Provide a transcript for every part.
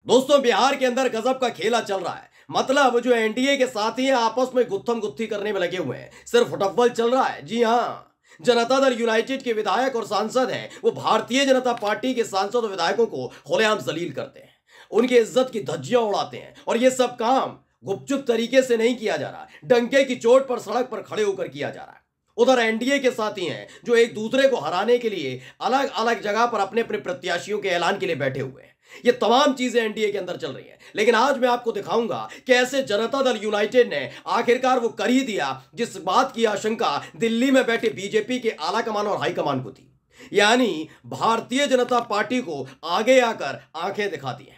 दोस्तों, बिहार के अंदर गजब का खेला चल रहा है। मतलब जो एनडीए के साथी हैं आपस में गुत्थम गुत्थी करने में लगे हुए हैं। सिर्फ फुटबॉल चल रहा है। जी हां, जनता दल यूनाइटेड के विधायक और सांसद हैं, वो भारतीय जनता पार्टी के सांसद और विधायकों को खुलेआम जलील करते हैं, उनकी इज्जत की धज्जियां उड़ाते हैं। और ये सब काम गुपचुप तरीके से नहीं किया जा रहा, डंके की चोट पर सड़क पर खड़े होकर किया जा रहा है। उधर एनडीए के साथी हैं जो एक दूसरे को हराने के लिए अलग अलग जगह पर अपने अपने प्रत्याशियों के ऐलान के लिए बैठे हुए हैं। ये तमाम चीजें एनडीए के अंदर चल रही हैं। लेकिन आज मैं आपको दिखाऊंगा कैसे जनता दल यूनाइटेड ने आखिरकार वो कर ही दिया जिस बात की आशंका दिल्ली में बैठे बीजेपी के आला कमान और हाईकमान को थी, यानी भारतीय जनता पार्टी को आगे आकर आंखें दिखाती है।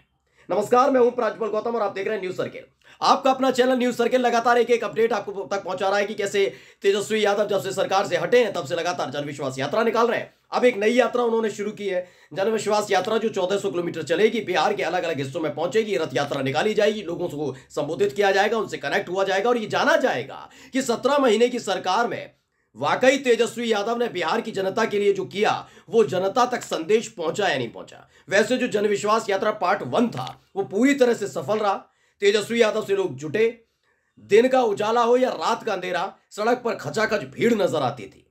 नमस्कार, मैं हूं प्राज्वल गौतम और आप देख रहे हैं न्यूज सर्किल। आपका अपना चैनल न्यूज सर्किल लगातार एक अपडेट आपको तक पहुंचा रहा है कि कैसे तेजस्वी यादव जब से सरकार से हटे हैं तब से लगातार जनविश्वास यात्रा निकाल रहे हैं। अब एक नई यात्रा उन्होंने शुरू की है, जनविश्वास यात्रा, जो 1400 किलोमीटर चलेगी, बिहार के अलग अलग हिस्सों में पहुंचेगी, रथ यात्रा निकाली जाएगी, लोगों को संबोधित किया जाएगा, उनसे कनेक्ट हुआ जाएगा और ये जाना जाएगा कि 17 महीने की सरकार में वाकई तेजस्वी यादव ने बिहार की जनता के लिए जो किया वो जनता तक संदेश पहुंचा या नहीं पहुंचा। वैसे जो जनविश्वास यात्रा पार्ट 1 था वो पूरी तरह से सफल रहा। तेजस्वी यादव से लोग जुटे, दिन का उजाला हो या रात का अंधेरा, सड़क पर खचाखच भीड़ नजर आती थी।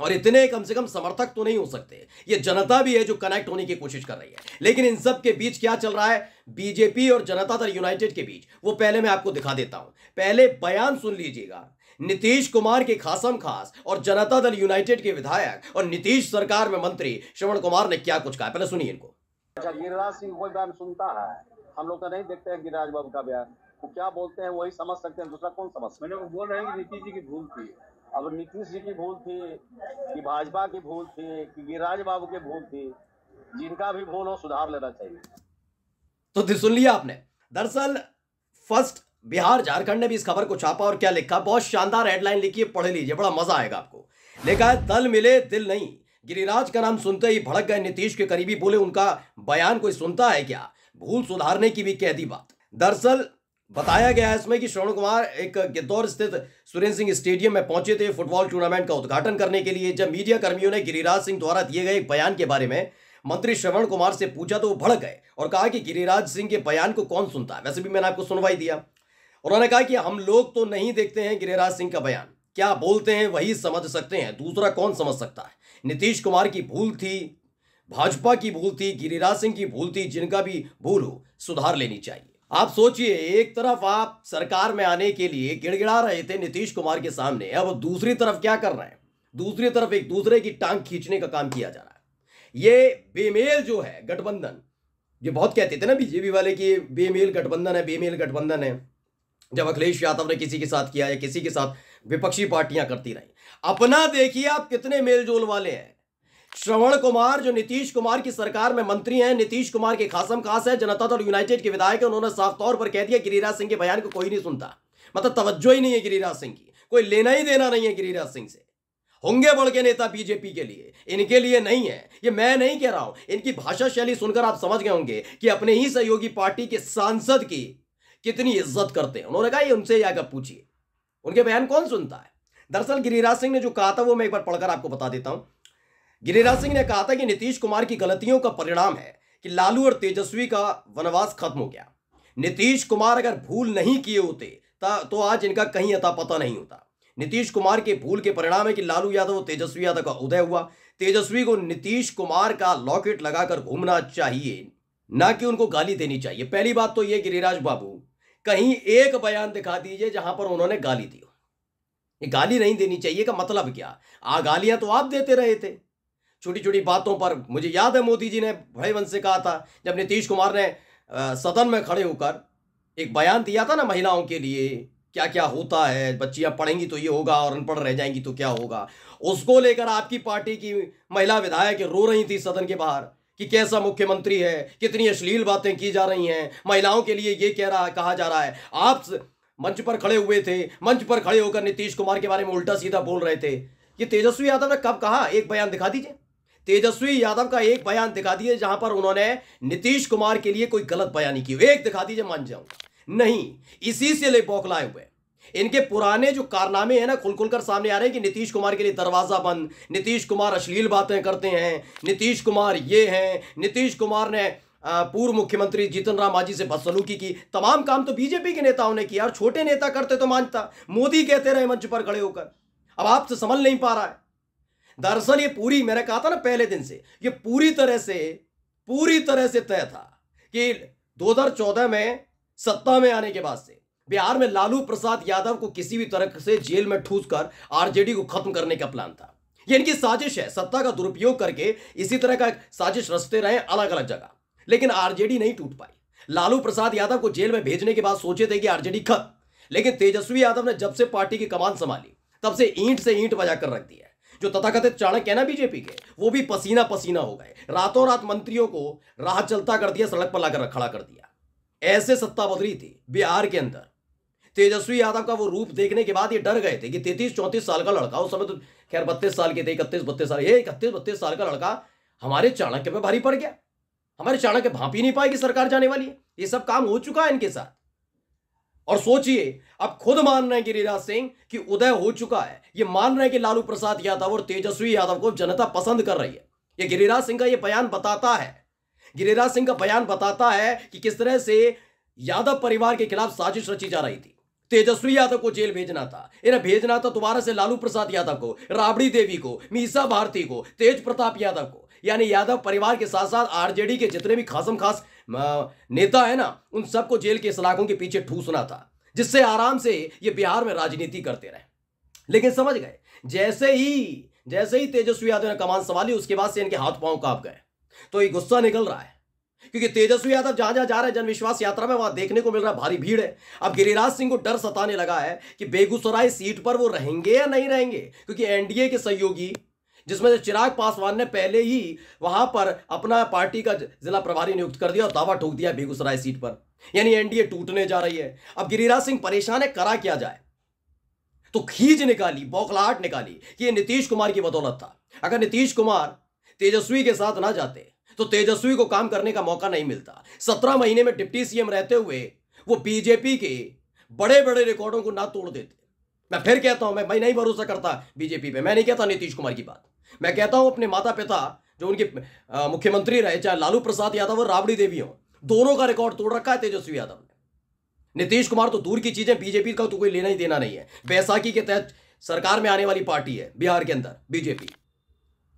और इतने कम से कम समर्थक तो नहीं हो सकते, ये जनता भी है जो कनेक्ट होने की कोशिश कर रही है। लेकिन इन सब के बीच क्या चल रहा है बीजेपी और जनता दल यूनाइटेड के बीच, वो पहले मैं आपको दिखा देता हूं। पहले बयान सुन लीजिएगा नीतीश कुमार के खासम खास और जनता दल यूनाइटेड के विधायक और नीतीश सरकार में मंत्री श्रवण कुमार ने क्या कुछ कहा, पहले सुनिए इनको। अच्छा, गिरिराज सिंह कोई बयान सुनता है? हम लोग तो नहीं देखते हैं गिरिराज बाबू का बयान। वो क्या बोलते हैं वही समझ सकते हैं, दूसरा कौन समझ सकता है? मैंने वो बोल रहे हैं कि नीतीश जी की भूल थी। अब नीतीश जी की भूल थी कि भाजपा की भूल थी कि गिरिराज बाबू की भूल थी, जिनका भी भूल हो सुधार लेना चाहिए। तो सुन लिया आपने। दरअसल फर्स्ट बिहार झारखंड ने भी इस खबर को छापा और क्या लिखा, बहुत शानदार हेडलाइन लिखी है, पढ़ लीजिए, बड़ा मजा आएगा आपको। लिखा है, दल मिले दिल नहीं, गिरिराज का नाम सुनते ही भड़क गए नीतीश के करीबी, बोले उनका बयान कोई सुनता है क्या, भूल सुधारने की भी कह दी बात। दरअसल बताया गया है इसमें कि श्रवण कुमार एक गिद्धौर स्थित सुरेंद्र सिंह स्टेडियम में पहुंचे थे फुटबॉल टूर्नामेंट का उद्घाटन करने के लिए। जब मीडिया कर्मियों ने गिरिराज सिंह द्वारा दिए गए एक बयान के बारे में मंत्री श्रवण कुमार से पूछा तो वो भड़क गए और कहा कि गिरिराज सिंह के बयान को कौन सुनता है। वैसे भी मैंने आपको सुनवाई दिया। उन्होंने कहा कि हम लोग तो नहीं देखते हैं गिरिराज सिंह का बयान, क्या बोलते हैं वही समझ सकते हैं, दूसरा कौन समझ सकता है। नीतीश कुमार की भूल थी, भाजपा की भूल थी, गिरिराज सिंह की भूल थी, जिनका भी भूल हो सुधार लेनी चाहिए। आप सोचिए, एक तरफ आप सरकार में आने के लिए गिड़गिड़ा रहे थे नीतीश कुमार के सामने, अब दूसरी तरफ क्या कर रहे हैं, दूसरी तरफ एक दूसरे की टांग खींचने का काम किया जा रहा है। ये बेमेल जो है गठबंधन, ये बहुत कहते थे ना बीजेपी वाले कि बेमेल गठबंधन है, बेमेल गठबंधन है। जब अखिलेश यादव ने किसी के साथ किया या किसी के साथ विपक्षी पार्टियां करती रही, अपना देखिए आप कितने मेलजोल वाले हैं। श्रवण कुमार जो नीतीश कुमार की सरकार में मंत्री हैं, नीतीश कुमार के खासम खास है, जनता दल यूनाइटेड के विधायक हैं, उन्होंने साफ तौर पर कह दिया गिरिराज सिंह के बयान को कोई नहीं सुनता। मतलब तवज्जो ही नहीं है गिरिराज सिंह की, कोई लेना ही देना नहीं है गिरिराज सिंह से। होंगे बढ़ के नेता बीजेपी के लिए, इनके लिए नहीं है। ये मैं नहीं कह रहा हूं, इनकी भाषा शैली सुनकर आप समझ गए होंगे कि अपने ही सहयोगी पार्टी के सांसद की कितनी इज्जत करते हैं। उन्होंने कहा ये उनसे जाकर पूछिए, उनके बयान कौन सुनता है। दरअसल गिरिराज सिंह ने जो कहा था वो मैं एक बार पढ़कर आपको बता देता हूं। गिरिराज सिंह ने कहा था कि नीतीश कुमार की गलतियों का परिणाम है कि लालू और तेजस्वी का वनवास खत्म हो गया। नीतीश कुमार अगर भूल नहीं किए होते तो आज इनका कहीं अता पता नहीं होता। नीतीश कुमार के भूल के परिणाम है कि लालू यादव और तेजस्वी यादव का उदय हुआ। तेजस्वी को नीतीश कुमार का लॉकेट लगाकर घूमना चाहिए, ना कि उनको गाली देनी चाहिए। पहली बात तो यह, गिरिराज बाबू कहीं एक बयान दिखा दीजिए जहां पर उन्होंने गाली दी हो। ये गाली नहीं देनी चाहिए का मतलब क्या, गालियां तो आप देते रहे थे छोटी छोटी बातों पर। मुझे याद है मोदी जी ने बड़े वंश से कहा था, जब नीतीश कुमार ने सदन में खड़े होकर एक बयान दिया था ना महिलाओं के लिए, क्या क्या होता है, बच्चियां पढ़ेंगी तो ये होगा और अनपढ़ रह जाएंगी तो क्या होगा। उसको लेकर आपकी पार्टी की महिला विधायक रो रही थी सदन के बाहर कि कैसा मुख्यमंत्री है, कितनी अश्लील बातें की जा रही हैं, महिलाओं के लिए ये कहा जा रहा है। आप मंच पर खड़े हुए थे, मंच पर खड़े होकर नीतीश कुमार के बारे में उल्टा सीधा बोल रहे थे। ये तेजस्वी यादव ने कब कहा, एक बयान दिखा दीजिए। तेजस्वी यादव का एक बयान दिखा दीजिए जहां पर उन्होंने नीतीश कुमार के लिए कोई गलत बयानी की, एक दिखा दीजिए, मान जाऊंगा। नहीं, इसी से ले बौखलाए हुए इनके पुराने जो कारनामे हैं ना खुल खुलकर सामने आ रहे हैं कि नीतीश कुमार के लिए दरवाजा बंद, नीतीश कुमार अश्लील बातें करते हैं, नीतीश कुमार ये हैं, नीतीश कुमार ने पूर्व मुख्यमंत्री जीतन राम मांझी से बदसलूकी की, तमाम काम तो बीजेपी के नेताओं ने किया और छोटे नेता करते तो मानता। मोदी कहते रहे मंच पर खड़े होकर, अब आपसे संभल नहीं पा रहा है। दरअसल ये पूरी, मैंने कहा था ना पहले दिन से, ये पूरी तरह से तय था कि 2014 में सत्ता में आने के बाद से बिहार में लालू प्रसाद यादव को किसी भी तरह से जेल में ठूस कर आरजेडी को खत्म करने का प्लान था। ये इनकी साजिश है, सत्ता का दुरुपयोग करके इसी तरह का साजिश रचते रहे अलग अलग जगह, लेकिन आरजेडी नहीं टूट पाई। लालू प्रसाद यादव को जेल में भेजने के बाद सोचे थे कि आरजेडी खत्म, लेकिन तेजस्वी यादव ने जब से पार्टी की कमान संभाली तब से ईंट बजाकर रख दिया है। जो तथाकथित चाणक्य है ना बीजेपी के, वो भी पसीना पसीना हो गए। रातों रात मंत्रियों को राह चलता कर दिया, सड़क पर लाकर खड़ा कर दिया। ऐसे सत्ता बदली थी बिहार के अंदर। तेजस्वी यादव का वो रूप देखने के बाद ये डर गए थे कि 33-34 साल का लड़का, उस समय तो खैर 32 साल के थे, 31-32 साल का लड़का हमारे चाणक्य पे भारी पड़ गया। हमारे चाणक्य भाप ही नहीं पाएगी, सरकार जाने वाली है। ये सब काम हो चुका है इनके साथ। और सोचिए, अब खुद मान रहे हैं गिरिराज सिंह कि उदय हो चुका है। ये मान रहे हैं कि लालू प्रसाद यादव और तेजस्वी यादव को जनता पसंद कर रही है। ये गिरिराज सिंह का ये बयान बताता है, गिरिराज सिंह का बयान बताता है कि किस तरह से यादव परिवार के खिलाफ साजिश रची जा रही थी। तेजस्वी यादव को जेल भेजना था, इन्हें भेजना था दोबारा से लालू प्रसाद यादव को, राबड़ी देवी को, मीसा भारती को, तेज प्रताप यादव को, यानी यादव परिवार के साथ साथ आरजेडी के जितने भी खासम खास नेता है ना, उन सबको जेल के सलाखों के पीछे ठूसना था, जिससे आराम से ये बिहार में राजनीति करते रहे। लेकिन समझ गए, जैसे ही तेजस्वी यादव ने कमान संभाली, उसके बाद से इनके हाथ पांव कांप गए। तो ये गुस्सा निकल रहा है, क्योंकि तेजस्वी यादव जहां जहां जा रहे हैं जनविश्वास यात्रा में, वहां देखने को मिल रहा है भारी भीड़ है। अब गिरिराज सिंह को डर सताने लगा है कि बेगूसराय सीट पर वो रहेंगे या नहीं रहेंगे, क्योंकि एनडीए के सहयोगी, जिसमें से चिराग पासवान ने पहले ही वहां पर अपना पार्टी का जिला प्रभारी नियुक्त कर दिया और दावा ठोक दिया बेगूसराय सीट पर, यानी एनडीए टूटने जा रही है। अब गिरिराज सिंह परेशान है, करा क्या जाए। तो खींच निकाली, बौखलाहट निकाली कि ये नीतीश कुमार की बदौलत था। अगर नीतीश कुमार तेजस्वी के साथ ना जाते तो तेजस्वी को काम करने का मौका नहीं मिलता। 17 महीने में डिप्टी सीएम रहते हुए वो बीजेपी के बड़े बड़े रिकॉर्डों को ना तोड़ देते। मैं फिर कहता हूं, मैं नहीं भरोसा करता बीजेपी पे। मैं नहीं कहता नीतीश कुमार की बात, मैं कहता हूं अपने माता पिता जो उनके मुख्यमंत्री रहे, चाहे लालू प्रसाद यादव और राबड़ी देवी हो, दोनों का रिकॉर्ड तोड़ रखा है तेजस्वी यादव ने। नीतीश कुमार तो दूर की चीजें, बीजेपी का तो कोई लेना ही देना नहीं है। बैसाखी के तहत सरकार में आने वाली पार्टी है बिहार के अंदर बीजेपी।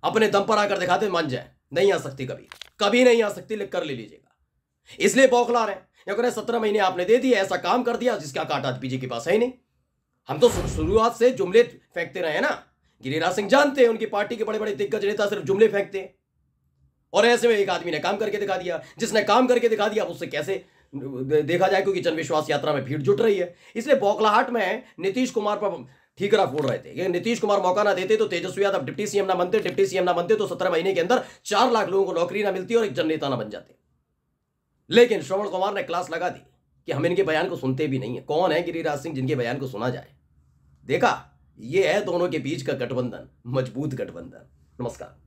अपने दम पर आकर दिखाते, मान जाए, नहीं आ सकती, कभी नहीं आ सकती, लिख कर ले लीजिएगा। इसलिए बौखला रहे हैं, अगर 17 महीने आपने दे दिए, ऐसा काम कर दिया जिसका काटा बीजेपी के पास है ही नहीं। हम तो शुरुआत से जुमले फेंकते रहे हैं ना। गिरिराज सिंह जानते हैं उनकी पार्टी के बड़े बड़े दिग्गज नेता सिर्फ जुमले फेंकते हैं, और ऐसे में एक आदमी ने काम करके दिखा दिया। जिसने काम करके दिखा दिया उससे कैसे देखा जाए, क्योंकि जनविश्वास यात्रा में भीड़ जुट रही है। इसलिए बौखलाहट में नीतीश कुमार पर ठीकरा फोड़ रहे थे। नीतीश कुमार मौका ना देते तो तेजस्वी यादव डिप्टी सीएम ना बनते तो 17 महीने के अंदर 4 लाख लोगों को नौकरी ना मिलती और एक जननेता ना बन जाते। लेकिन श्रवण कुमार ने क्लास लगा दी कि हम इनके बयान को सुनते भी नहीं है। कौन है गिरिराज सिंह जिनके बयान को सुना जाए? देखा, ये है दोनों के बीच का गठबंधन, मजबूत गठबंधन। नमस्कार।